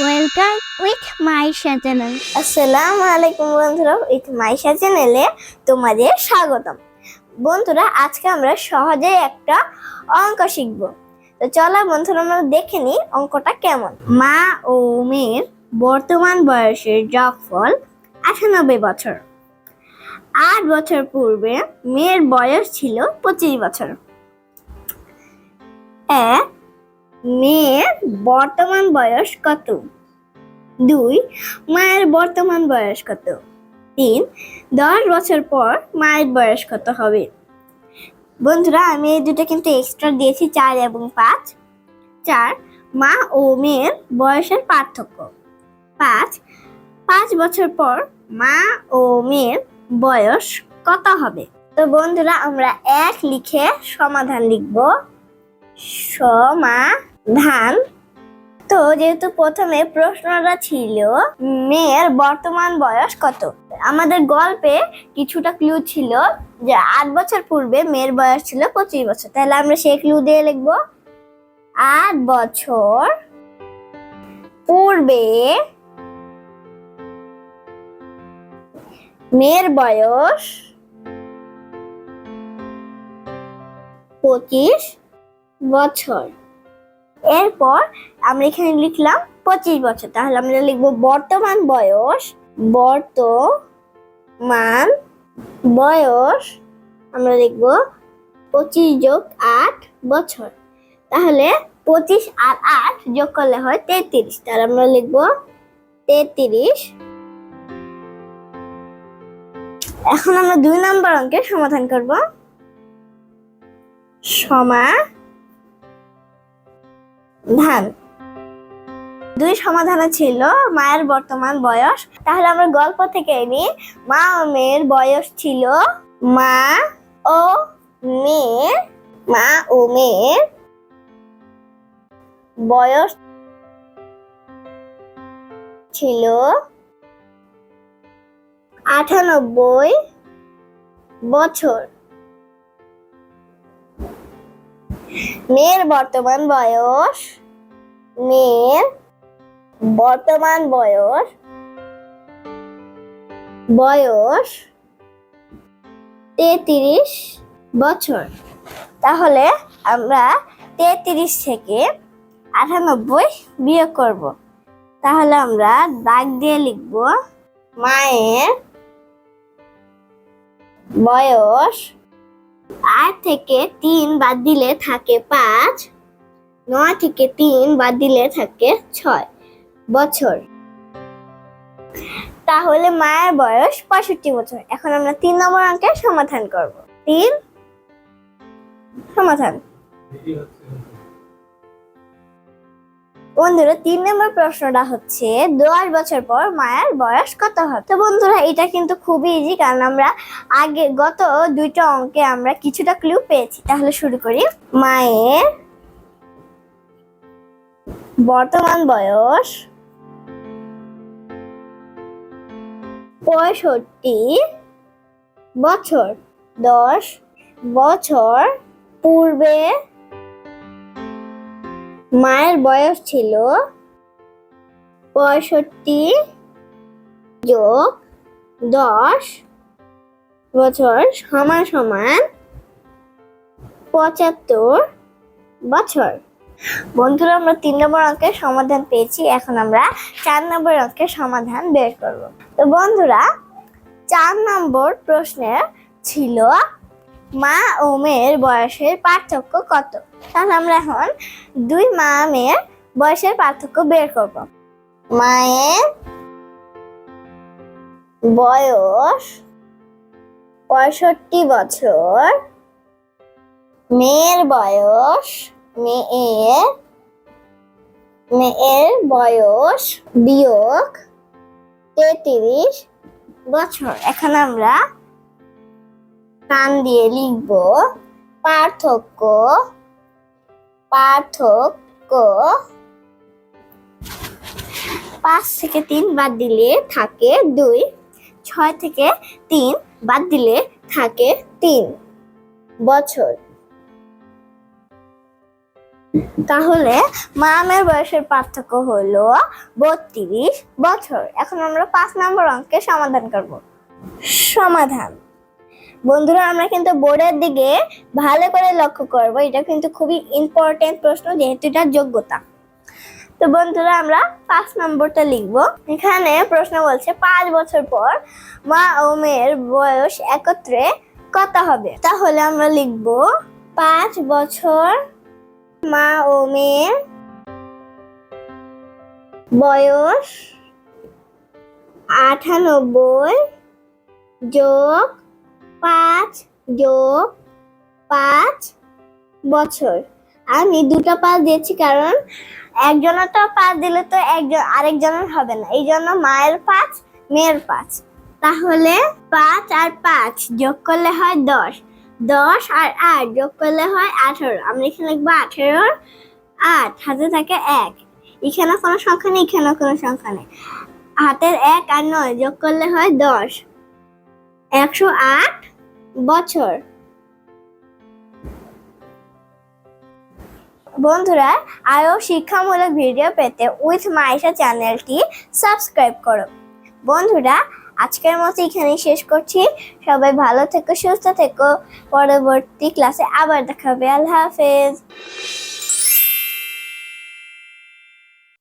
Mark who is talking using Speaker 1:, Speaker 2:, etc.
Speaker 1: Welcome with Maisha channel.
Speaker 2: আসসালামু আলাইকুম বন্ধুরা, উইথ মাইশা চ্যানেলে তোমাদের স্বাগতম। বন্ধুরা, আজকে আমরা সহজে একটা অঙ্ক শিখব। তো চলো বন্ধুরা, আমরা দেখে নিই অঙ্কটা কেমন। মা ও মেয়ের বর্তমান বয়সের যোগফল 98 বছর। 8 বছর পূর্বে মেয়ের বয়স ছিল 25 বছর। মেয়ের বর্তমান বয়স কত? 2, মায়ের বর্তমান বয়স কত? 3, 10 বছর পর মায়ের বয়স কত হবে? বন্ধুরা, আমি এই দুটো কিন্তু এক্সট্রা দিয়েছি, 4 এবং 5। 4, মা ও মেয়ের বয়সের পার্থক্য। 5 বছর পর মা ও মেয়ের বয়স কত হবে? তো বন্ধুরা, আমরা 1 লিখে সমাধান লিখব। সমাধান। তো যেহেতু প্রথমে প্রশ্নটা ছিল মেয়ের বর্তমান বয়স কত, আমাদের গল্পে কিছুটা ক্লু ছিল যে 8 বছর পূর্বে মেয়ের বয়স ছিল 25 বছর। তাহলে আমরা সেই ক্লু দিয়ে লিখব 8 বছর পূর্বে মেয়ের বয়স 25 বছর। এরপর আমরা এখানে লিখলাম 25 বছর, তাহলে আমরা লিখবো বর্তমান বয়স। বর্তমান বয়স আমরা লিখবো 25 যোগ 8 বছর। তাহলে 25 আর 8 যোগ করলে হয় 33। তাহলে আমরা লিখবো 33। এখন আমরা 2 নম্বর অঙ্কের সমাধান করব। সমাধান। 2 সমাধানে ছিল মায়ের বর্তমান বয়স। তাহলে আমরা গল্প থেকে নিই, মা ও মেয়ের বয়স ছিল মা ও মেয়ের বয়স ছিল 98 বছর। মেয়ের বর্তমান বয়স 33 বছর। তাহলে আমরা 33 থেকে 98 বিয়োগ করব। তাহলে আমরা দাগ দিয়ে লিখব মায়ের বয়স। 8 থেকে 3 বাদ দিলে থাকে 5, 9 থেকে 3 বাদ দিলে থাকে 6 বছর। তাহলে মায়ের বয়স 65 বছর। এখন আমরা 3 নম্বর অঙ্কের সমাধান করব। 3 সমাধান। বন্ধুরা, 3 নম্বর প্রশ্নটা হচ্ছে 10 বছর পর মায়ের বয়স কত হবে? তো বন্ধুরা, এটা কিন্তু খুবই ইজি, কারণ আমরা আগে গত 2টা অঙ্কে আমরা কিছুটা ক্লু পেয়েছি। তাহলে শুরু করি। মায়ের বর্তমান বয়স 65 বছর। 10 বছর পূর্বে মায়ের বয়স ছিল 65 যোগ 10 বছর সমান 75 বছর। বন্ধুরা, আমরা 3 নম্বর অঙ্কের সমাধান পেয়েছি। এখন আমরা 4 নম্বর অঙ্কের সমাধান বের করব। তো বন্ধুরা, 4 নম্বর প্রশ্নের ছিল মা ও মেয়ের বয়সের পার্থক্য কত? তাহলে আমরা এখন 2 মা মেয়ের বয়সের পার্থক্য বের করব। মায়ের বয়স 65 বছর, মেয়ের বয়স বিয়োগ 33 বছর। এখন আমরা টান দিয়ে লিখব পার্থক্য। 5 থেকে 3 বাদ দিলে থাকে 2, 6 থেকে 3 বাদ দিলে থাকে 3 বছর। তাহলে মামের বয়সের পার্থক্য হলো 32 বছর। এখন আমরা 5 নম্বর অঙ্কের সমাধান করব। সমাধান। বন্ধুরা আমরা কিন্তু বোর্ডের দিকে ভালো করে লক্ষ্য করব, এটা কিন্তু খুবই ইম্পর্টেন্ট প্রশ্ন যেহেতু এটা যোগ্যতা। তো বন্ধুরা আমরা 5 নম্বরটা লিখব। এখানে প্রশ্ন বলছে 5 বছর পর মা ও মেয়ের বয়স একত্রে কত হবে। তাহলে আমরা লিখব 5 বছর মা ও মেয়ের বয়স 98 যোগ 5 যোগ 5 বছর। আমি দুটো 5 দিয়েছি কারণ একজনের তো 5 দিলে তো একজন আরেকজনের হবে না, এই জন্য মায়ের 5 মেয়ের 5। তাহলে 5 আর 5 যোগ করলে হয় 10, 10 আর 8 যোগ করলে হয় 18। আমরা এখানে লিখবো 18 8, হাতে থাকে 1, এখানে কোনো সংখ্যা নেই, এখানে কোনো সংখ্যা নেই, হাতের 1 আর 9 যোগ করলে হয় 10, 108 বছর। বন্ধুরা আরো শিক্ষামূলক ভিডিও পেতে উইথ মাইশা চ্যানেলটি সাবস্ক্রাইব করো। বন্ধুরা আজকের মতো এখানেই শেষ করছি। সবাই ভালো থেকো, সুস্থ থেকো। পরবর্তী ক্লাসে আবার দেখা হবে। আল্লাহ হাফেজ।